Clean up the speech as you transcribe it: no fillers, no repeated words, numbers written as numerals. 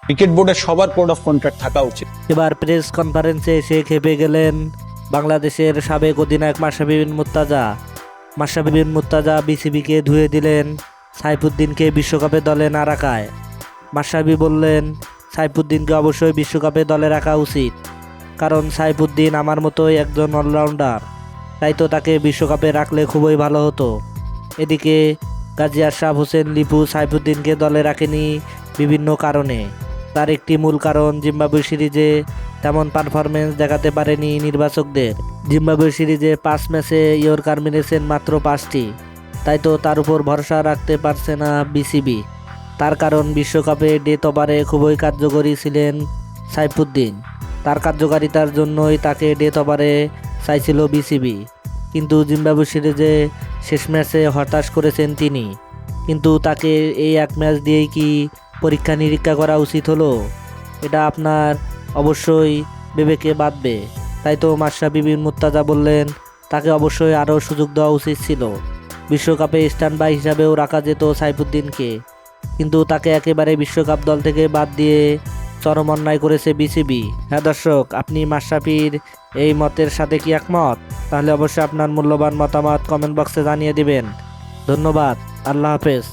Cricket বোর্ডের সবার code of conduct থাকা উচিত। এবার প্রেস কনফারেন্সে এসে খেপে গেলেন বাংলাদেশের সাবেক অধিনায়ক মাশরাফি বিন মুর্তজা। মাশরাফি বিন মুর্তজা বিসিবিকে ধুয়ে দিলেন সাইফুদ্দিনকে বিশ্বকাপে দলে না রাখায়। মাশরাফি বললেন, সাইফুদ্দিনকে অবশ্যই বিশ্বকাপে দলে রাখা উচিত, কারণ সাইফুদ্দিন আমার মতোই একজন অলরাউন্ডার, তাই তো তাকে বিশ্বকাপে রাখলে খুবই ভালো হতো। এদিকে গাজী আশরাফ হোসেন লিপু সাইফুদ্দিনকে দলে রাখেনি বিভিন্ন কারণে। তার একটি মূল কারণ, জিম্বাবুয়ে সিরিজে তেমন পারফরমেন্স দেখাতে পারেনি নির্বাচকদের। জিম্বাবুয়ে সিরিজে 5 ম্যাচে ইয়র্কার মেরেছেন মাত্র 5টি, তাই তো তার উপর ভরসা রাখতে পারছে না বিসিবি। তার কারণ, বিশ্বকাপে ডেথ ওভারে খুবই কার্যকরী ছিলেন সাইফুদ্দিন। তার কার্যকারিতার জন্যই তাকে ডেথ ওভারে চাইছিল বিসিবি, কিন্তু জিম্বাবুয়ে সিরিজে শেষ ম্যাচে হতাশ করেছেন তিনি। কিন্তু তাকে এই এক ম্যাচ দিয়েই কি পরীক্ষা নিরীক্ষা করা উচিত হলো? এটা আপনার অবশ্যই বিবেকে বাঁধবে। তাই তো মাশরাফি বিন মুর্তজা বললেন, তাকে অবশ্যই আরও সুযোগ দেওয়া উচিত ছিল। বিশ্বকাপে স্ট্যান্ড বাই হিসাবেও রাখা যেত সাইফুদ্দিনকে, কিন্তু তাকে একেবারে বিশ্বকাপ দল থেকে বাদ দিয়ে চরম অন্যায় করেছে বিসিবি। হ্যাঁ দর্শক, আপনি মাশরাফির এই মতের সাথে কি একমত? তাহলে অবশ্যই আপনার মূল্যবান মতামত কমেন্ট বক্সে জানিয়ে দিবেন। ধন্যবাদ। আল্লাহ হাফেজ।